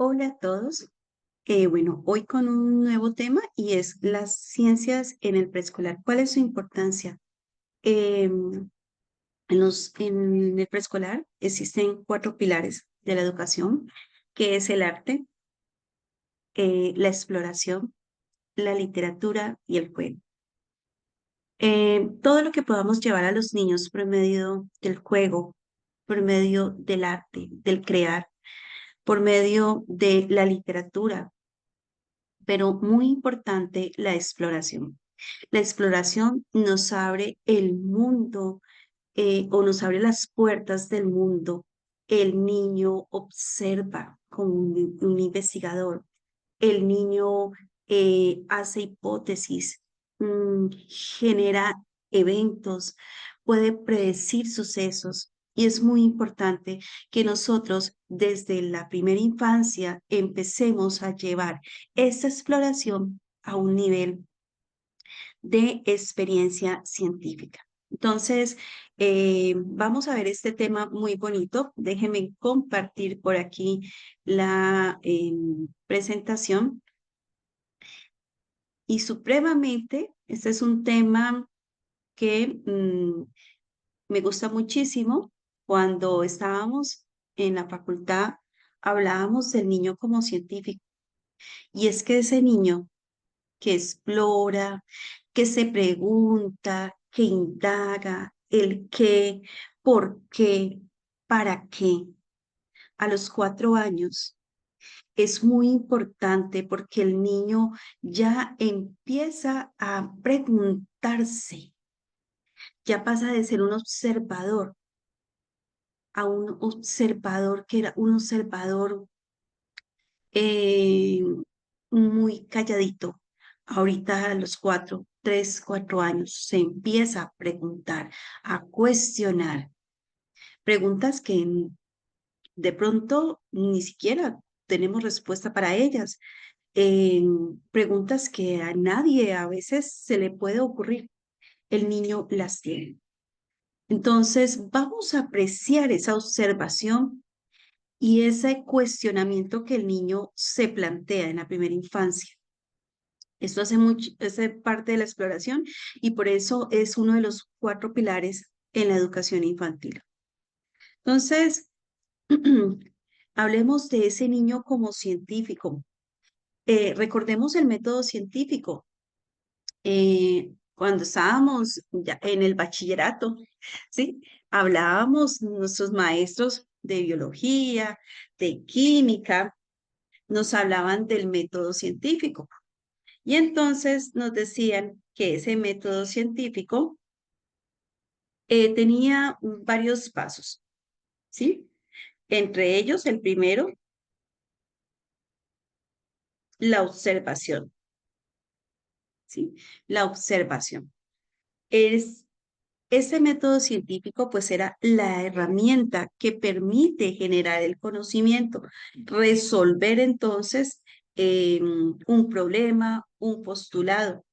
Hola a todos. Bueno, hoy con un nuevo tema y es las ciencias en el preescolar. ¿Cuál es su importancia? Em, en el preescolar existen cuatro pilares de la educación, que es el arte, la exploración, la literatura y el juego. Todo lo que podamos llevar a los niños por medio del juego, por medio del arte, del crear, por medio de la literatura, pero muy importante la exploración. La exploración nos abre el mundo o nos abre las puertas del mundo. El niño observa como un investigador. El niño hace hipótesis, genera eventos, puede predecir sucesos. Y es muy importante que nosotros desde la primera infancia empecemos a llevar esta exploración a un nivel de experiencia científica. Entonces, vamos a ver este tema muy bonito. Déjenme compartir por aquí la presentación. Y supremamente, este es un tema que me gusta muchísimo. Cuando estábamos en la facultad, hablábamos del niño como científico. Y es que ese niño que explora, que se pregunta, que indaga el qué, por qué, para qué, a los 4 años es muy importante porque el niño ya empieza a preguntarse, ya pasa de ser un observador a un observador que era un observador eh, muy calladito. Ahorita a los 3, 4 años se empieza a preguntar, a cuestionar preguntas que de pronto ni siquiera tenemos respuesta para ellas. Preguntas que a nadie a veces se le puede ocurrir. El niño las tiene. Entonces, vamos a apreciar esa observación y ese cuestionamiento que el niño se plantea en la primera infancia. Esto hace parte de la exploración y por eso es uno de los cuatro pilares en la educación infantil. Entonces, hablemos de ese niño como científico. Recordemos el método científico. Cuando estábamos ya en el bachillerato, ¿sí? Hablábamos, nuestros maestros de biología, de química, nos hablaban del método científico. Y entonces nos decían que ese método científico tenía varios pasos, ¿sí? Entre ellos, el primero, la observación, ¿sí? La observación. Es Ese método científico pues era la herramienta que permite generar el conocimiento, resolver entonces un problema, un postulado.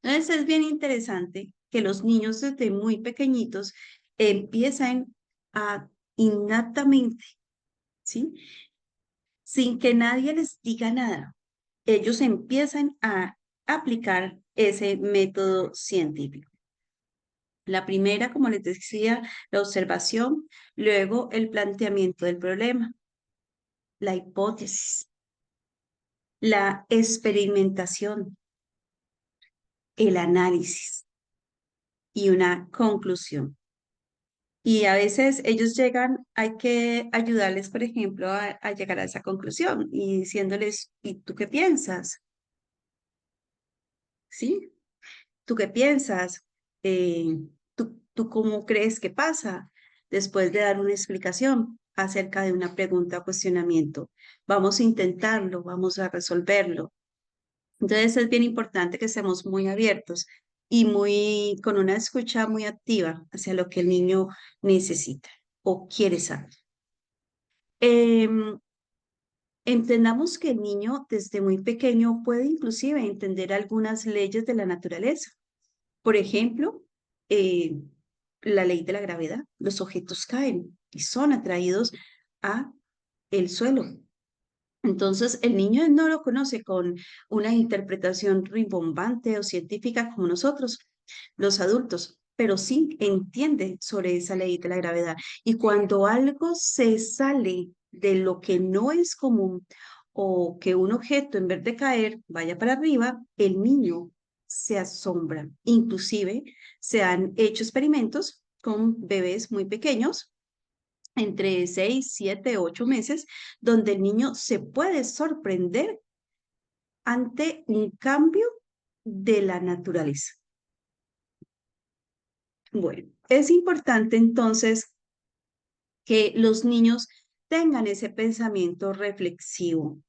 Entonces es bien interesante que los niños desde muy pequeñitos empiezan a innatamente, ¿sí? Sin que nadie les diga nada, ellos empiezan a aplicar ese método científico. La primera, como les decía, la observación, luego el planteamiento del problema, la hipótesis, la experimentación, el análisis y una conclusión. Y a veces ellos llegan, hay que ayudarles, por ejemplo, a llegar a esa conclusión y diciéndoles, ¿y tú qué piensas? ¿Sí? ¿Tú qué piensas? ¿Tú cómo crees que pasa? Después de dar una explicación acerca de una pregunta o cuestionamiento, vamos a intentarlo, vamos a resolverlo. Entonces es bien importante que estemos muy abiertos y con una escucha muy activa hacia lo que el niño necesita o quiere saber. Em, Entendamos que el niño desde muy pequeño puede inclusive entender algunas leyes de la naturaleza. Por ejemplo, eh, la ley de la gravedad. Los objetos caen y son atraídos a el suelo. Entonces, el niño no lo conoce con una interpretación rimbombante o científica como nosotros, los adultos, pero sí entiende sobre esa ley de la gravedad. Y cuando algo se sale de lo que no es común o que un objeto en vez de caer vaya para arriba, el niño se asombra. Inclusive se han hecho experimentos con bebés muy pequeños entre 6, 7, 8 meses, donde el niño se puede sorprender ante un cambio de la naturaleza. Bueno, es importante entonces que los niños tengan ese pensamiento reflexivo.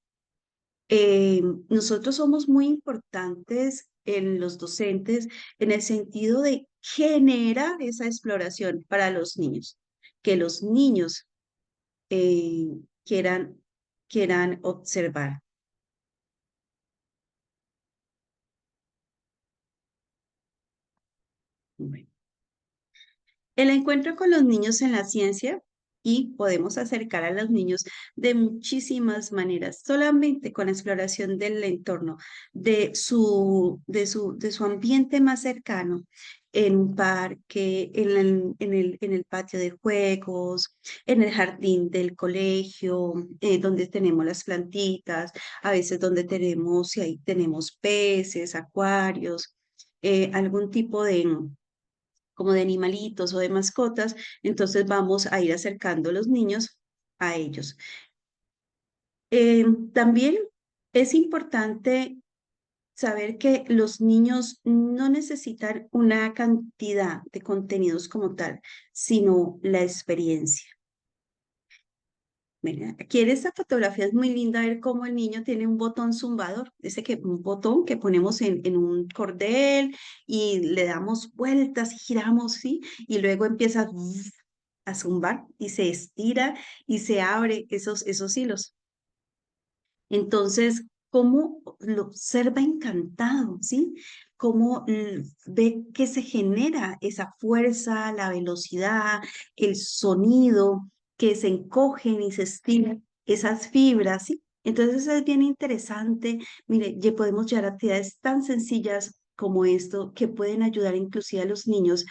Nosotros somos muy importantes en los docentes en el sentido de generar esa exploración para los niños, que los niños eh, quieran, quieran observar. Bueno, el encuentro con los niños en la ciencia y podemos acercar a los niños de muchísimas maneras, solamente con la exploración del entorno, de su ambiente más cercano, en un parque, en el patio de juegos, en el jardín del colegio, donde tenemos las plantitas, a veces donde tenemos, si ahí tenemos peces, acuarios, algún tipo de como de animalitos o de mascotas, entonces vamos a ir acercando a los niños a ellos. También es importante saber que los niños no necesitan una cantidad de contenidos como tal, sino la experiencia. Mira, aquí en esta fotografía es muy linda ver cómo el niño tiene un botón zumbador, un botón que ponemos en un cordel y le damos vueltas y giramos, ¿sí? Y luego empieza a zumbar y se estira y se abre esos hilos. Entonces, cómo lo observa encantado, ¿sí? Cómo ve que se genera esa fuerza, la velocidad, el sonido, que se encogen y se estiran esas fibras, ¿sí? Entonces es bien interesante. Mire, ya podemos llevar actividades tan sencillas como esto que pueden ayudar inclusive a los niños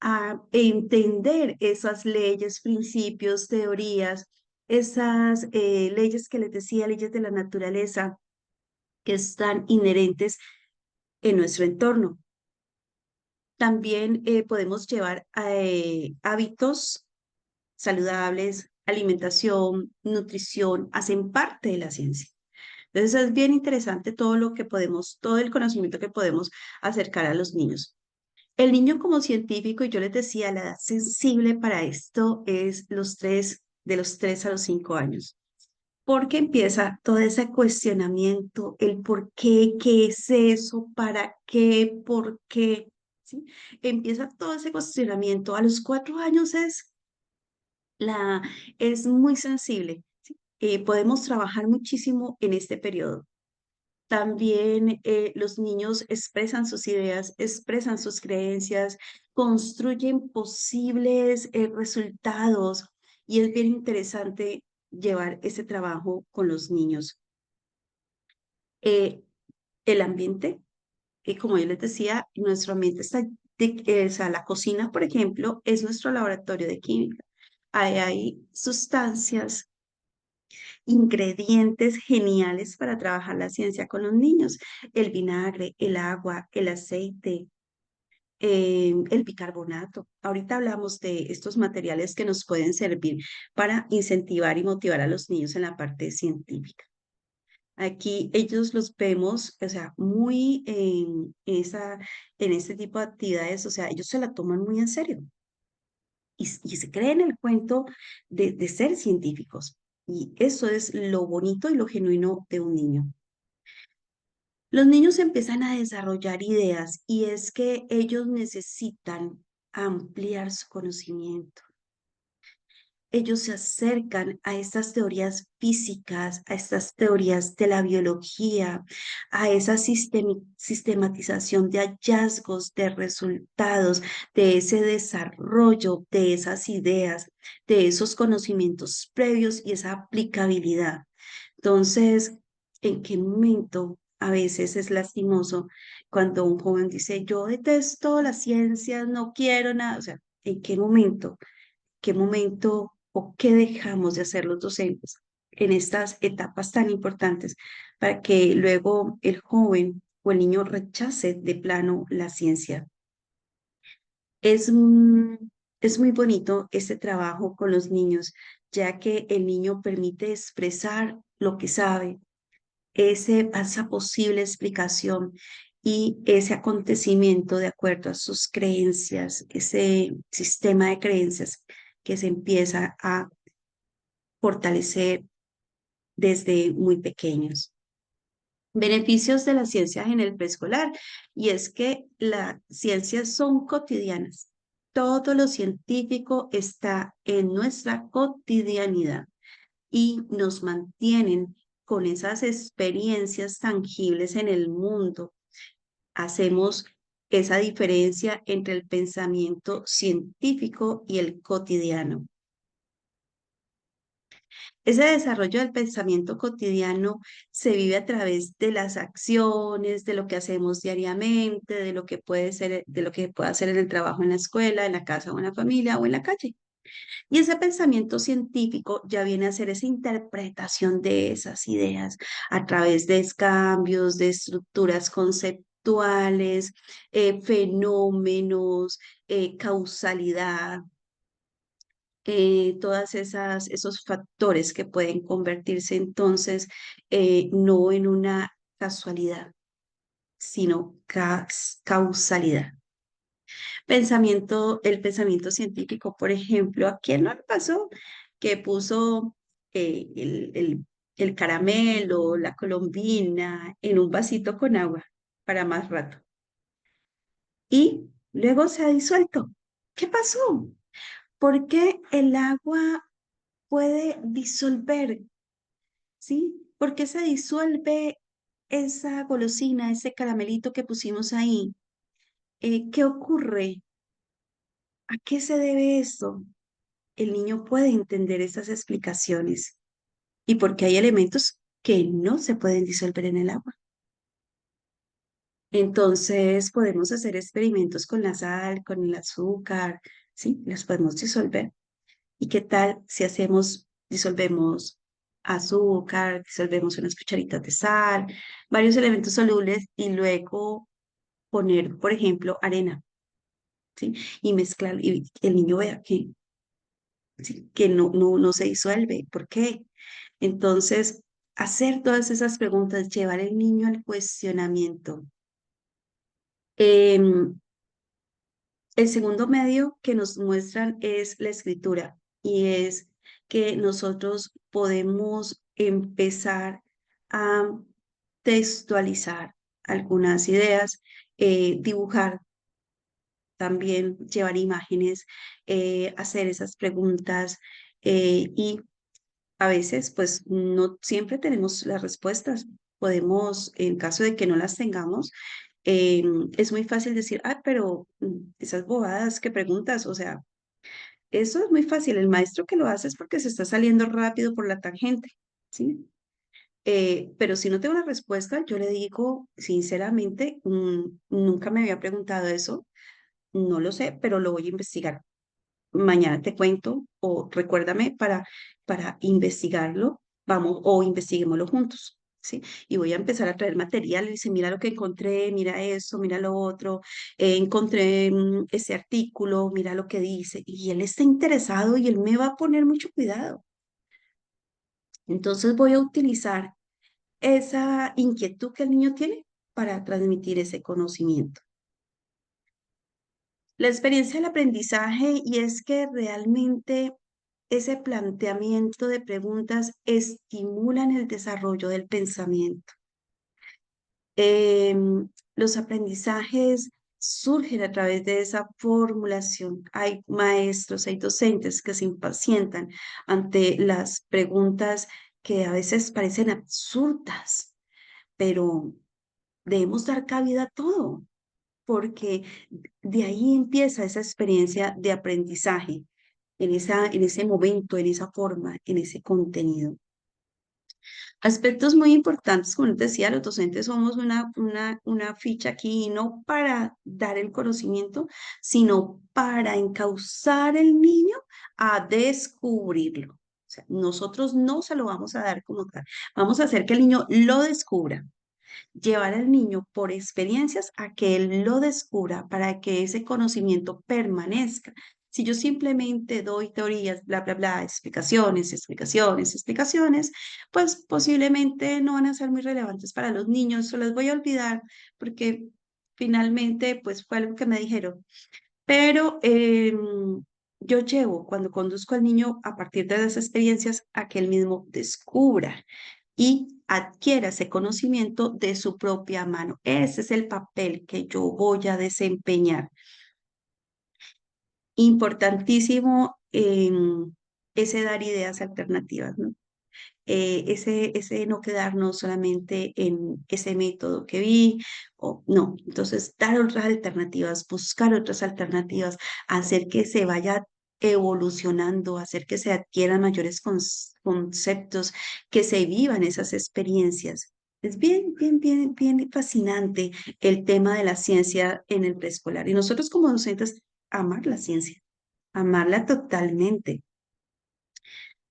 a entender esas leyes, principios, teorías, esas leyes que les decía, leyes de la naturaleza que están inherentes en nuestro entorno. También podemos llevar hábitos saludables, alimentación, nutrición, hacen parte de la ciencia. Entonces es bien interesante todo lo que podemos, todo el conocimiento que podemos acercar a los niños. El niño como científico, y yo les decía, la edad sensible para esto es de los 3 a los 5 años. Porque empieza todo ese cuestionamiento, el por qué, qué es eso, para qué, por qué, ¿sí? Empieza todo ese cuestionamiento. A los 4 años la, es muy sensible, ¿sí? Podemos trabajar muchísimo en este periodo. También los niños expresan sus ideas, expresan sus creencias, construyen posibles resultados y es bien interesante llevar ese trabajo con los niños. Eh, el ambiente, como yo les decía, nuestro ambiente está, o sea, la cocina, por ejemplo, es nuestro laboratorio de química. Hay sustancias, ingredientes geniales para trabajar la ciencia con los niños. El vinagre, el agua, el aceite, el bicarbonato. Ahorita hablamos de estos materiales que nos pueden servir para incentivar y motivar a los niños en la parte científica. Aquí ellos los vemos, o sea, muy en este tipo de actividades, o sea, ellos se la toman muy en serio y se creen el cuento de ser científicos. Y eso es lo bonito y lo genuino de un niño. Los niños empiezan a desarrollar ideas y es que ellos necesitan ampliar su conocimiento. Ellos se acercan a estas teorías físicas, a estas teorías de la biología, a esa sistematización de hallazgos, de resultados, de ese desarrollo, de esas ideas, de esos conocimientos previos y esa aplicabilidad. Entonces, ¿en qué momento a veces es lastimoso cuando un joven dice, yo detesto las ciencias, no quiero nada? O sea, ¿en qué momento? ¿Qué momento o qué dejamos de hacer los docentes en estas etapas tan importantes para que luego el joven o el niño rechace de plano la ciencia? Es, es muy bonito este trabajo con los niños, ya que el niño permite expresar lo que sabe, esa posible explicación y ese acontecimiento de acuerdo a sus creencias, ese sistema de creencias que se empieza a fortalecer desde muy pequeños. Beneficios de las ciencias en el preescolar, y es que las ciencias son cotidianas. Todo lo científico está en nuestra cotidianidad y nos mantienen con esas experiencias tangibles en el mundo. Hacemos esa diferencia entre el pensamiento científico y el cotidiano. Ese desarrollo del pensamiento cotidiano se vive a través de las acciones, de lo que hacemos diariamente, de lo que puede ser, de lo que puede hacer en el trabajo, en la escuela, en la casa o en la familia o en la calle. Y ese pensamiento científico ya viene a ser esa interpretación de esas ideas a través de cambios, de estructuras conceptuales, fenómenos, causalidad, todas esos factores que pueden convertirse entonces no en una casualidad, sino causalidad. El pensamiento científico, por ejemplo, ¿a quién no le pasó que puso el caramelo, la colombina en un vasito con agua para más rato? Y luego se ha disuelto. ¿Qué pasó? ¿Por qué el agua puede disolver? ¿Sí? ¿Por qué se disuelve esa golosina, ese caramelito que pusimos ahí? ¿Qué ocurre? ¿A qué se debe esto? El niño puede entender esas explicaciones y porque hay elementos que no se pueden disolver en el agua. Entonces podemos hacer experimentos con la sal, con el azúcar, ¿sí? Las podemos disolver. ¿Y qué tal si disolvemos azúcar, disolvemos unas cucharitas de sal, varios elementos solubles y luego poner, por ejemplo, arena, ¿sí? Y mezclar y el niño vea que, ¿sí? Que no se disuelve. ¿Por qué? Entonces, hacer todas esas preguntas, llevar el niño al cuestionamiento. Em, el segundo medio que nos muestran es la escritura y es que nosotros podemos empezar a textualizar algunas ideas, dibujar también, llevar imágenes, hacer esas preguntas y a veces pues no siempre tenemos las respuestas. Podemos, en caso de que no las tengamos, es muy fácil decir, ah, pero esas bobadas que preguntas, o sea, eso es muy fácil. El maestro que lo hace es porque se está saliendo rápido por la tangente, ¿sí? Pero si no tengo la respuesta, yo le digo, sinceramente, nunca me había preguntado eso, no lo sé, pero lo voy a investigar. Mañana te cuento o recuérdame para investigarlo, vamos, o investiguémoslo juntos, ¿sí? Y voy a empezar a traer material y dice, mira lo que encontré, mira eso, mira lo otro, encontré ese artículo, mira lo que dice, y él está interesado y él me va a poner mucho cuidado. Entonces voy a utilizar esa inquietud que el niño tiene para transmitir ese conocimiento. La experiencia del aprendizaje y es que realmente ese planteamiento de preguntas estimulan el desarrollo del pensamiento. Los aprendizajes surgen a través de esa formulación. Hay maestros, hay docentes que se impacientan ante las preguntas que a veces parecen absurdas, pero debemos dar cabida a todo porque de ahí empieza esa experiencia de aprendizaje, en ese momento, en esa forma, en ese contenido. Aspectos muy importantes, como les decía, los docentes somos una ficha aquí, no para dar el conocimiento, sino para encauzar el niño a descubrirlo. O sea, nosotros no se lo vamos a dar como tal, vamos a hacer que el niño lo descubra, llevar al niño por experiencias a que él lo descubra para que ese conocimiento permanezca. Si yo simplemente doy teorías, bla, bla, bla, explicaciones, explicaciones, explicaciones, pues posiblemente no van a ser muy relevantes para los niños, se las voy a olvidar porque finalmente pues fue algo que me dijeron. Pero yo llevo cuando conduzco al niño a partir de las experiencias a que él mismo descubra y adquiera ese conocimiento de su propia mano. Ese es el papel que yo voy a desempeñar. Importantísimo ese dar ideas alternativas, ¿no? Ese no quedarnos solamente en ese método que vi, o no, entonces dar otras alternativas, buscar otras alternativas, hacer que se vaya evolucionando, hacer que se adquieran mayores conceptos, que se vivan esas experiencias. Es bien, bien, bien, bien fascinante el tema de la ciencia en el preescolar. Y nosotros como docentes, amar la ciencia, amarla totalmente.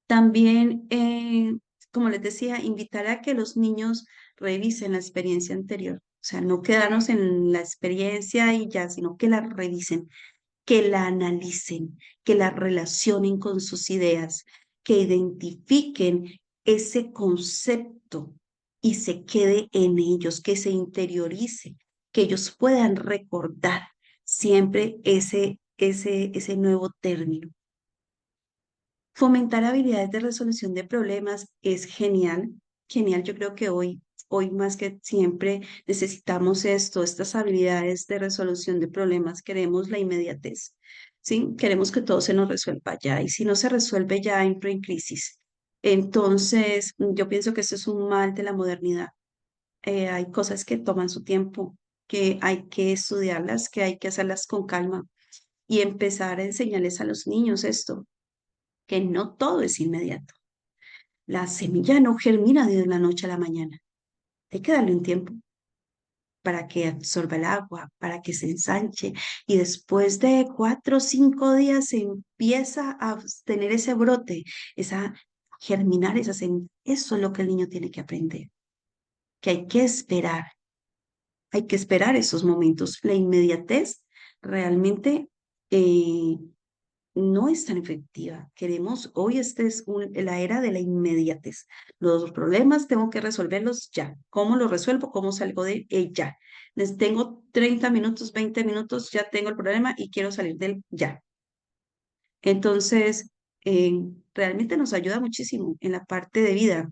También, como les decía, invitar a que los niños revisen la experiencia anterior. O sea, no quedarnos en la experiencia y ya, sino que la revisen, que la analicen, que la relacionen con sus ideas, que identifiquen ese concepto y se quede en ellos, que se interiorice, que ellos puedan recordar siempre ese nuevo término. Fomentar habilidades de resolución de problemas es genial, genial. Yo creo que hoy más que siempre necesitamos esto, estas habilidades de resolución de problemas. Queremos la inmediatez, ¿sí? Queremos que todo se nos resuelva ya y si no se resuelve ya entro en crisis. Entonces, yo pienso que eso es un mal de la modernidad. Hay cosas que toman su tiempo, que hay que estudiarlas, que hay que hacerlas con calma y empezar a enseñarles a los niños esto que no todo es inmediato. La semilla no germina de la noche a la mañana. Hay que darle un tiempo para que absorba el agua, para que se ensanche y después de 4 o 5 días se empieza a tener ese brote, esa germinar esa semilla. Eso es lo que el niño tiene que aprender, que hay que esperar esos momentos. La inmediatez realmente no es tan efectiva. Queremos, hoy esta es la era de la inmediatez. Los problemas tengo que resolverlos ya. ¿Cómo los resuelvo? ¿Cómo salgo de ella? Les tengo 30 minutos, 20 minutos, ya tengo el problema y quiero salir del ya. Entonces, realmente nos ayuda muchísimo en la parte de vida.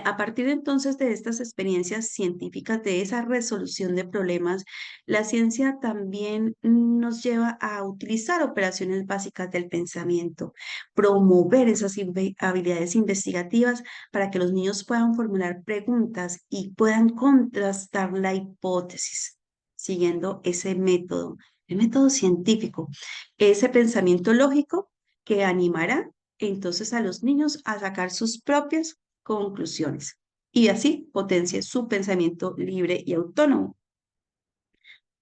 A partir entonces de estas experiencias científicas, de esa resolución de problemas, la ciencia también nos lleva a utilizar operaciones básicas del pensamiento, promover esas habilidades investigativas para que los niños puedan formular preguntas y puedan contrastar la hipótesis, siguiendo ese método, el método científico, ese pensamiento lógico que animará entonces a los niños a sacar sus propias conclusiones y así potencie su pensamiento libre y autónomo.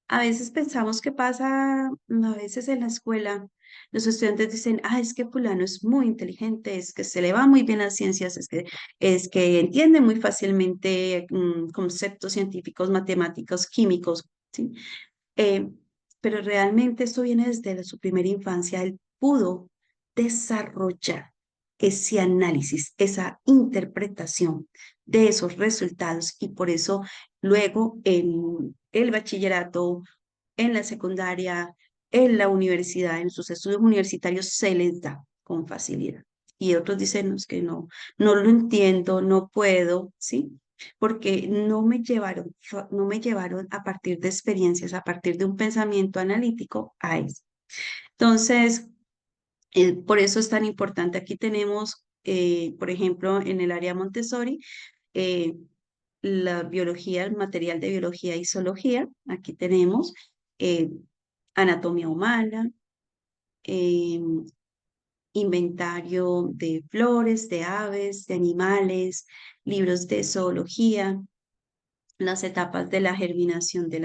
A veces pensamos que pasa, a veces en la escuela, los estudiantes dicen, ah, es que fulano es muy inteligente, es que se le va muy bien las ciencias, es que entiende muy fácilmente conceptos científicos, matemáticos, químicos, ¿sí? Eh, pero realmente esto viene desde su primera infancia. Él pudo desarrollar ese análisis, esa interpretación de esos resultados y por eso luego en el bachillerato, en la secundaria, en la universidad, en sus estudios universitarios se les da con facilidad. Y otros dicen, "No, es que no lo entiendo, no puedo, ¿sí? Porque no me llevaron a partir de experiencias, a partir de un pensamiento analítico a eso. Entonces, por eso es tan importante. Aquí tenemos, por ejemplo, en el área Montessori, eh, la biología, el material de biología y zoología. Aquí tenemos eh, anatomía humana, eh, inventario de flores, de aves, de animales, libros de zoología, las etapas de la germinación de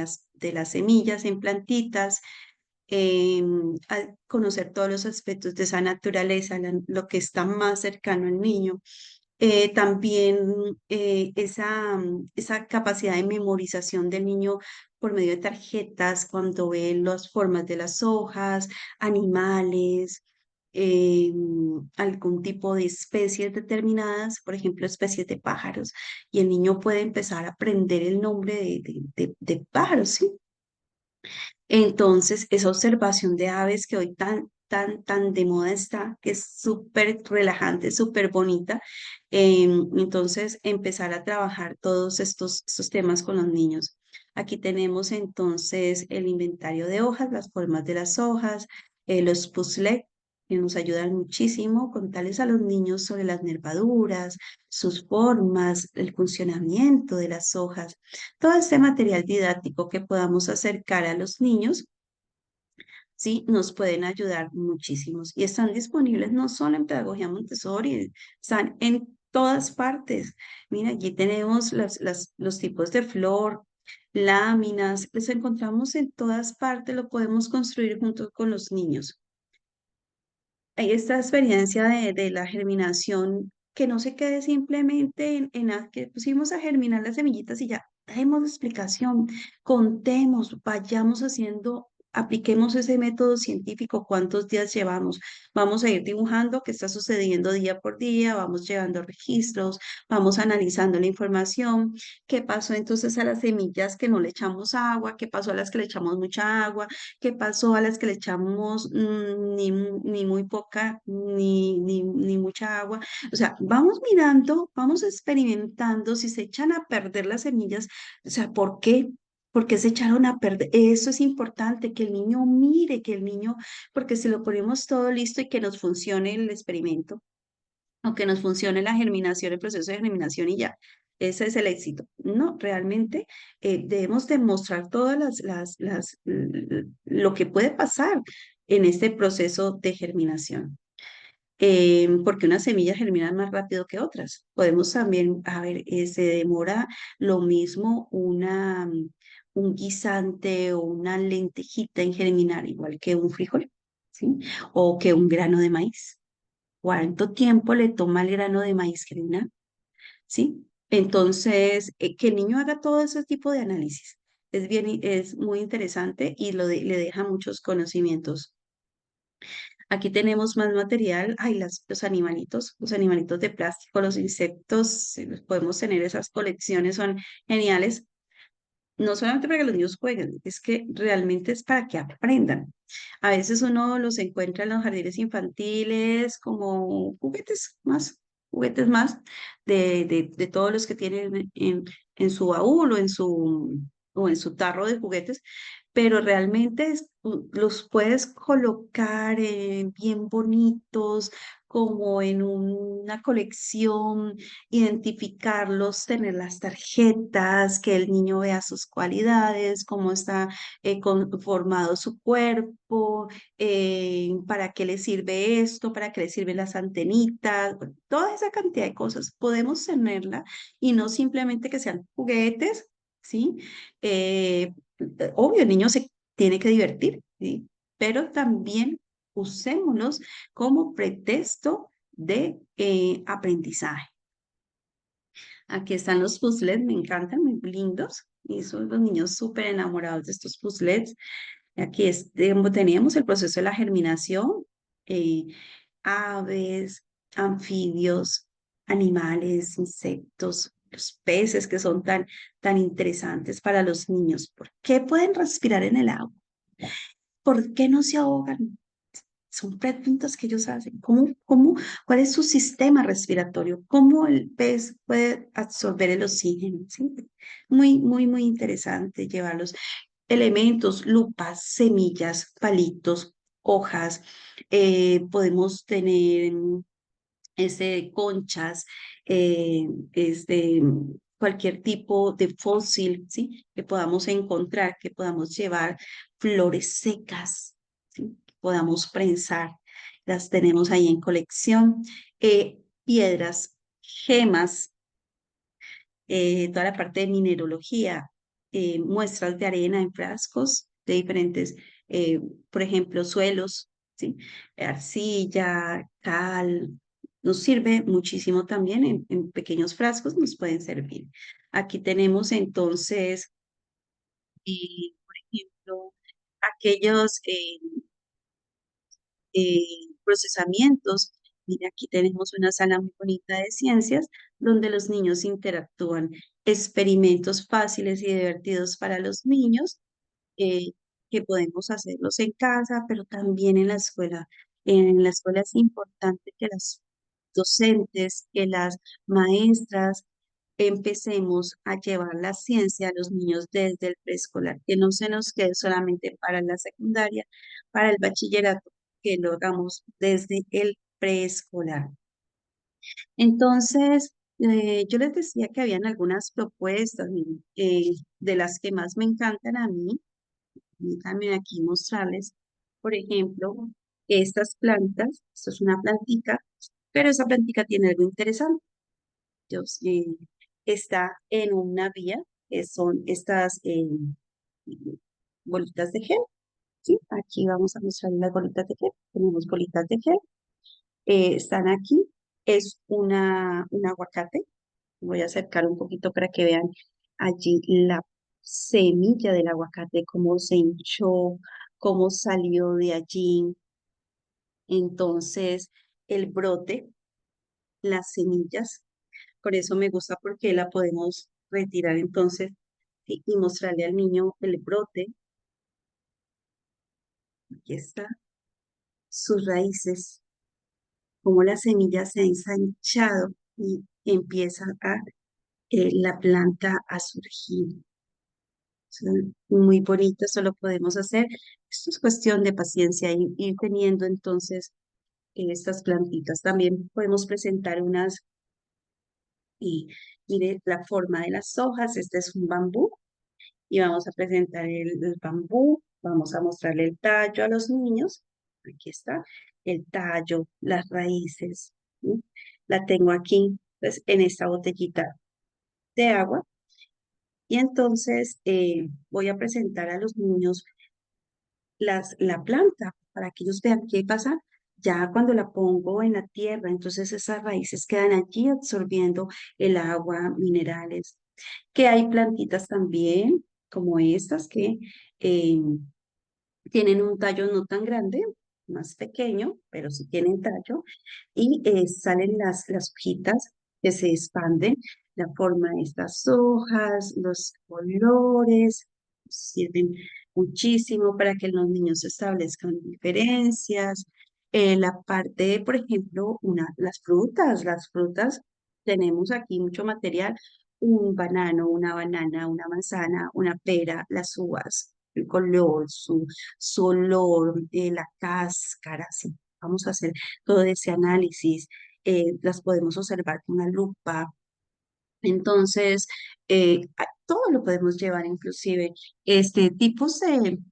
las semillas en plantitas, a conocer todos los aspectos de esa naturaleza, lo que está más cercano al niño. También esa capacidad de memorización del niño por medio de tarjetas, cuando ve las formas de las hojas, animales, algún tipo de especies determinadas, por ejemplo, especies de pájaros, y el niño puede empezar a aprender el nombre de pájaros, ¿sí? Entonces, esa observación de aves que hoy tan de moda está, que es súper relajante, súper bonita. Entonces, empezar a trabajar todos estos temas con los niños. Aquí tenemos entonces el inventario de hojas, las formas de las hojas, los puzzles que nos ayudan muchísimo, contarles a los niños sobre las nervaduras, sus formas, el funcionamiento de las hojas, todo este material didáctico que podamos acercar a los niños, sí, nos pueden ayudar muchísimos. Y están disponibles no solo en Pedagogía Montessori, están en todas partes. Mira, aquí tenemos los tipos de flor, láminas, los encontramos en todas partes, lo podemos construir junto con los niños. Hay esta experiencia de la germinación, que no se quede simplemente en que pusimos a germinar las semillitas y ya, demos explicación, contemos, vayamos haciendo, apliquemos ese método científico, cuántos días llevamos, vamos a ir dibujando qué está sucediendo día por día, vamos llevando registros, vamos analizando la información, qué pasó entonces a las semillas que no le echamos agua, qué pasó a las que le echamos mucha agua, qué pasó a las que le echamos ni muy poca ni mucha agua. O sea, vamos mirando, vamos experimentando si se echan a perder las semillas. O sea, ¿por qué? ¿Por qué se echaron a perder? Eso es importante, que el niño mire, que el niño, porque si lo ponemos todo listo y que nos funcione el experimento, o que nos funcione la germinación, el proceso de germinación y ya. Ese es el éxito. No, realmente debemos demostrar todas lo que puede pasar en este proceso de germinación. Porque unas semillas germinan más rápido que otras. Podemos también, a ver, se demora lo mismo un guisante o una lentejita en germinar, igual que un frijol, ¿sí? O que un grano de maíz. ¿Cuánto tiempo le toma el grano de maíz germinar? ¿Sí? Entonces, que el niño haga todo ese tipo de análisis es bien, es muy interesante y le deja muchos conocimientos. Aquí tenemos más material. Ay, los animalitos de plástico, los insectos, los podemos tener esas colecciones, son geniales. No solamente para que los niños jueguen, es que realmente es para que aprendan. A veces uno los encuentra en los jardines infantiles como juguetes más de todos los que tienen en su baúl o en su tarro de juguetes, pero realmente los puedes colocar bien bonitos, como en una colección, identificarlos, tener las tarjetas, que el niño vea sus cualidades, cómo está conformado su cuerpo, para qué le sirve esto, para qué le sirven las antenitas, bueno, toda esa cantidad de cosas. Podemos tenerla y no simplemente que sean juguetes, ¿sí? Eh, Obvio, el niño se tiene que divertir, ¿sí? Pero también usémoslos como pretexto de aprendizaje. Aquí están los puzzles, me encantan, muy lindos. Y son los niños súper enamorados de estos puzzles. Aquí teníamos el proceso de la germinación, eh, aves, anfibios, animales, insectos, los peces que son tan interesantes para los niños. ¿Por qué pueden respirar en el agua? ¿Por qué no se ahogan? Son preguntas que ellos hacen. ¿Cuál es su sistema respiratorio? ¿Cómo el pez puede absorber el oxígeno? ¿Sí? Muy interesante llevarlos. Elementos, lupas, semillas, palitos, hojas. Podemos tener conchas, cualquier tipo de fósil, ¿sí? Que podamos encontrar, que podamos llevar flores secas, ¿sí? Que podamos prensar. las tenemos ahí en colección. Piedras, gemas, toda la parte de mineralogía, muestras de arena en frascos de diferentes, eh, por ejemplo, suelos, ¿sí? Arcilla, cal, nos sirve muchísimo también en pequeños frascos, nos pueden servir. Aquí tenemos entonces, por ejemplo, aquellos procesamientos. Mira, aquí tenemos una sala muy bonita de ciencias donde los niños interactúan. Experimentos fáciles y divertidos para los niños eh, que podemos hacerlos en casa, pero también en la escuela. En la escuela es importante que las docentes, que las maestras empecemos a llevar la ciencia a los niños desde el preescolar, que no se nos quede solamente para la secundaria, para el bachillerato, que lo hagamos desde el preescolar. Entonces, yo les decía que habían algunas propuestas de las que más me encantan a mí. Déjame aquí mostrarles, por ejemplo, estas plantas. Esto es una plantica, pero esa plantica tiene algo interesante. Dios, está en una vía, que son estas bolitas de gel, ¿sí? Aquí vamos a mostrar las bolitas de gel. Tenemos bolitas de gel, están aquí. Es un aguacate. Voy a acercar un poquito para que vean allí la semilla del aguacate, cómo se hinchó, cómo salió de allí. Entonces, el brote, las semillas. Por eso me gusta porque la podemos retirar entonces y mostrarle al niño el brote. Aquí está, sus raíces, cómo la semilla se ha ensanchado y empieza la planta a surgir. Son muy bonito, eso lo podemos hacer. Esto es cuestión de paciencia y ir teniendo entonces estas plantitas. También podemos presentar unas, y mire la forma de las hojas. Este es un bambú y vamos a presentar el bambú, vamos a mostrarle el tallo a los niños. Aquí está, el tallo, las raíces. ¿Sí? La tengo aquí, pues, en esta botellita de agua. Y entonces voy a presentar a los niños la planta para que ellos vean qué pasa ya cuando la pongo en la tierra. Entonces esas raíces quedan allí absorbiendo el agua, minerales. Que hay plantitas también como estas que eh, tienen un tallo no tan grande, más pequeño, pero sí tienen tallo, y salen las hojitas que se expanden, la forma de estas hojas, los colores, sirven muchísimo para que los niños establezcan diferencias. La parte, por ejemplo, las frutas, tenemos aquí mucho material, un banano, una banana, una manzana, una pera, las uvas, el color, su olor, la cáscara, sí. Vamos a hacer todo ese análisis, las podemos observar con una lupa. Entonces, todo lo podemos llevar, inclusive tipos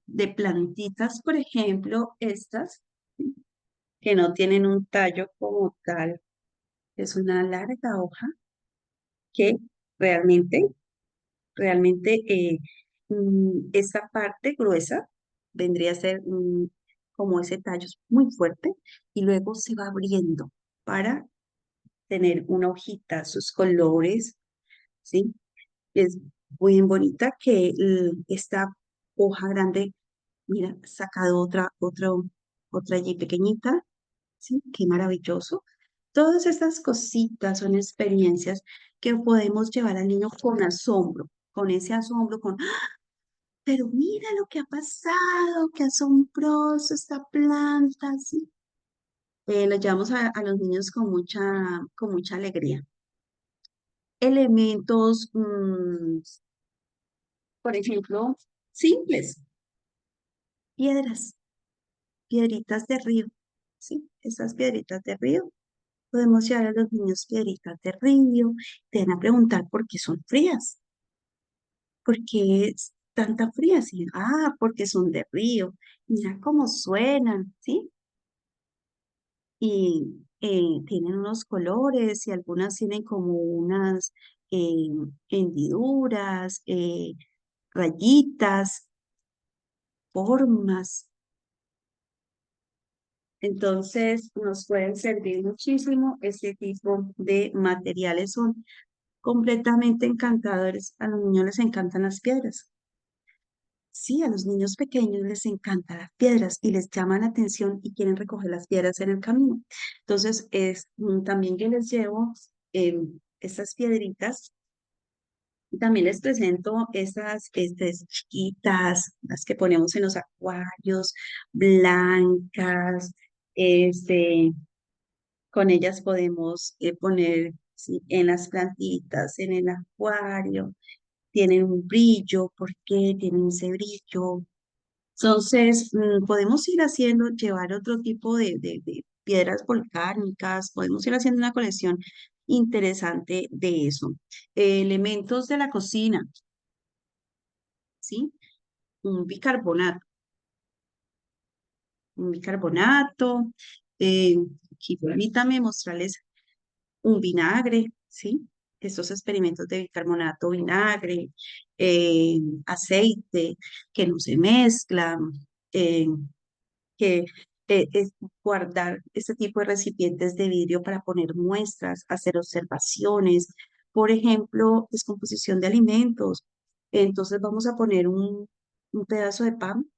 de plantitas, por ejemplo, estas, ¿sí? Que no tienen un tallo como tal, es una larga hoja que realmente realmente esa parte gruesa vendría a ser como ese tallo muy fuerte y luego se va abriendo para tener una hojita, sus colores, ¿sí? Es muy bonita que esta hoja grande, mira, sacado otra allí pequeñita, ¿sí? Qué maravilloso. Todas estas cositas son experiencias que podemos llevar al niño con asombro, con ese asombro, pero mira lo que ha pasado, qué asombroso esta planta, ¿sí? Lo llevamos a los niños con mucha alegría. Elementos, por ejemplo, simples, piedras, piedritas de río, ¿sí? Estas piedritas de río. Podemos llevar a los niños piedritas de río, te van a preguntar por qué son frías, por qué es tanta fría, sí, porque son de río, mira cómo suenan, ¿sí? y tienen unos colores y algunas tienen como unas eh, hendiduras, rayitas, formas. Entonces, nos pueden servir muchísimo este tipo de materiales. Son completamente encantadores. A los niños les encantan las piedras. Sí, a los niños pequeños les encantan las piedras y les llaman la atención y quieren recoger las piedras en el camino. Entonces, también yo les llevo estas piedritas. También les presento estas chiquitas, las que ponemos en los acuarios, blancas, este, con ellas podemos poner sí, en las plantitas, en el acuario, tienen un brillo, ¿por qué tienen ese brillo? Entonces, podemos ir haciendo, llevar otro tipo de piedras volcánicas, podemos ir haciendo una colección interesante de eso. Elementos de la cocina, ¿sí? Un bicarbonato, un bicarbonato. eh, Aquí permítame mostrarles un vinagre, ¿sí? Estos experimentos de bicarbonato, vinagre, aceite, que no se mezclan, eh, que es guardar este tipo de recipientes de vidrio para poner muestras, hacer observaciones, por ejemplo, descomposición de alimentos. Entonces vamos a poner un pedazo de pan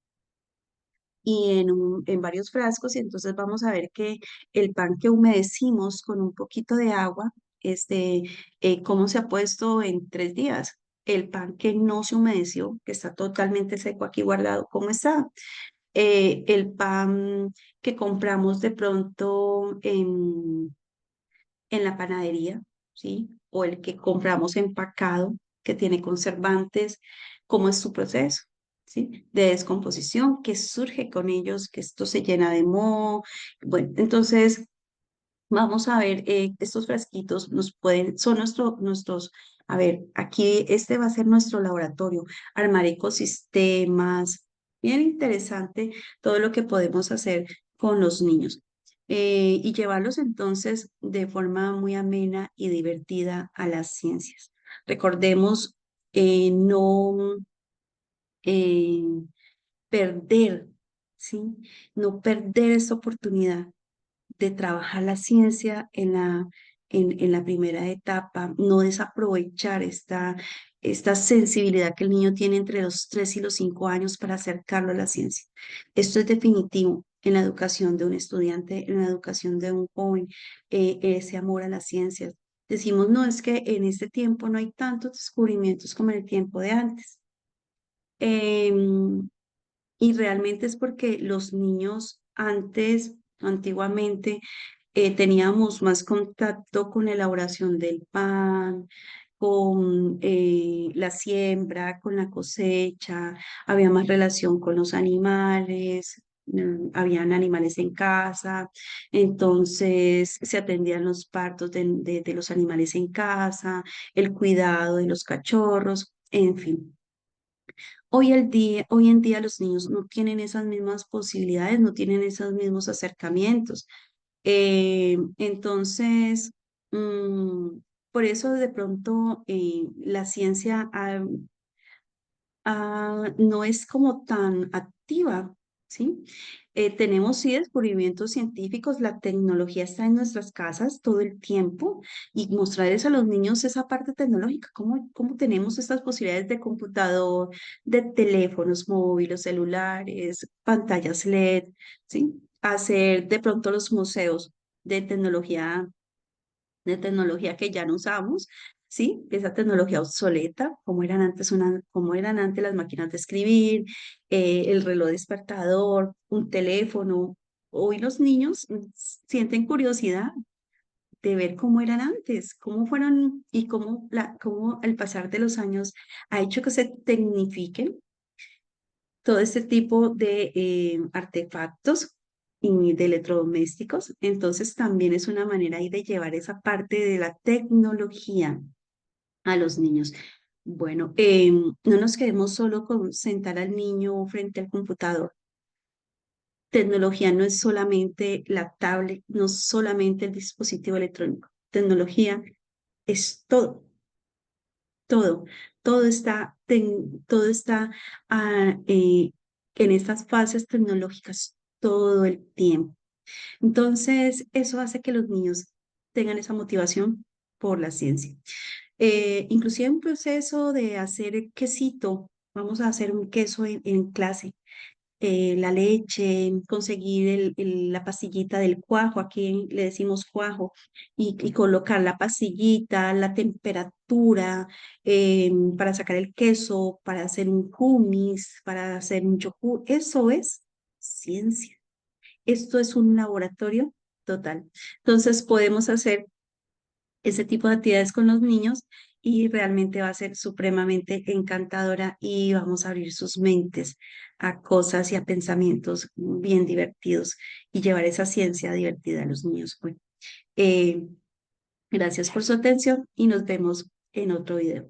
y en varios frascos y entonces vamos a ver que el pan que humedecimos con un poquito de agua, cómo se ha puesto en 3 días. El pan que no se humedeció, que está totalmente seco aquí guardado, ¿cómo está? El pan que compramos de pronto en la panadería, ¿sí? O el que compramos empacado, que tiene conservantes, ¿cómo es su proceso? ¿Sí? De descomposición, que surge con ellos, que esto se llena de moho. Bueno, entonces vamos a ver, estos frasquitos son nuestros, a ver, aquí este va a ser nuestro laboratorio, armar ecosistemas, bien interesante todo lo que podemos hacer con los niños y llevarlos entonces de forma muy amena y divertida a las ciencias. Recordemos no eh, perder, ¿sí? No perder esta oportunidad de trabajar la ciencia en la primera etapa, no desaprovechar esta sensibilidad que el niño tiene entre los 3 y los 5 años para acercarlo a la ciencia. Esto es definitivo en la educación de un estudiante, en la educación de un joven, ese amor a la ciencia. Decimos, no, es que en este tiempo no hay tantos descubrimientos como en el tiempo de antes. Em, y realmente es porque los niños antes, antiguamente, teníamos más contacto con la elaboración del pan, con la siembra, con la cosecha, había más relación con los animales, habían animales en casa, entonces se atendían los partos de los animales en casa, el cuidado de los cachorros, en fin. Hoy en día los niños no tienen esas mismas posibilidades, no tienen esos mismos acercamientos. Entonces, mm, por eso de pronto la ciencia no es como tan activa, ¿sí? Tenemos sí descubrimientos científicos, la tecnología está en nuestras casas todo el tiempo y mostrarles a los niños esa parte tecnológica, cómo tenemos estas posibilidades de computador, de teléfonos móviles, celulares, pantallas LED, ¿sí? Hacer de pronto los museos de tecnología que ya no usamos, ¿sí? Esa tecnología obsoleta, como eran antes las máquinas de escribir, el reloj despertador, un teléfono. Hoy los niños sienten curiosidad de ver cómo eran antes, cómo fueron y cómo el pasar de los años ha hecho que se tecnifiquen todo este tipo de artefactos y de electrodomésticos. Entonces también es una manera ahí de llevar esa parte de la tecnología a los niños. Bueno, no nos quedemos solo con sentar al niño frente al computador. Tecnología no es solamente la tablet, no es solamente el dispositivo electrónico. Tecnología es todo, todo, todo está en estas fases tecnológicas todo el tiempo. Entonces, eso hace que los niños tengan esa motivación por la ciencia. Inclusive un proceso de hacer quesito, vamos a hacer un queso en clase, la leche, conseguir la pastillita del cuajo, aquí le decimos cuajo, y colocar la pastillita, la temperatura para sacar el queso, para hacer un hummus, para hacer un yogur, eso es ciencia. Esto es un laboratorio total. Entonces podemos hacer ese tipo de actividades con los niños y realmente va a ser supremamente encantadora y vamos a abrir sus mentes a cosas y a pensamientos bien divertidos y llevar esa ciencia divertida a los niños. Bueno, eh, gracias por su atención y nos vemos en otro video.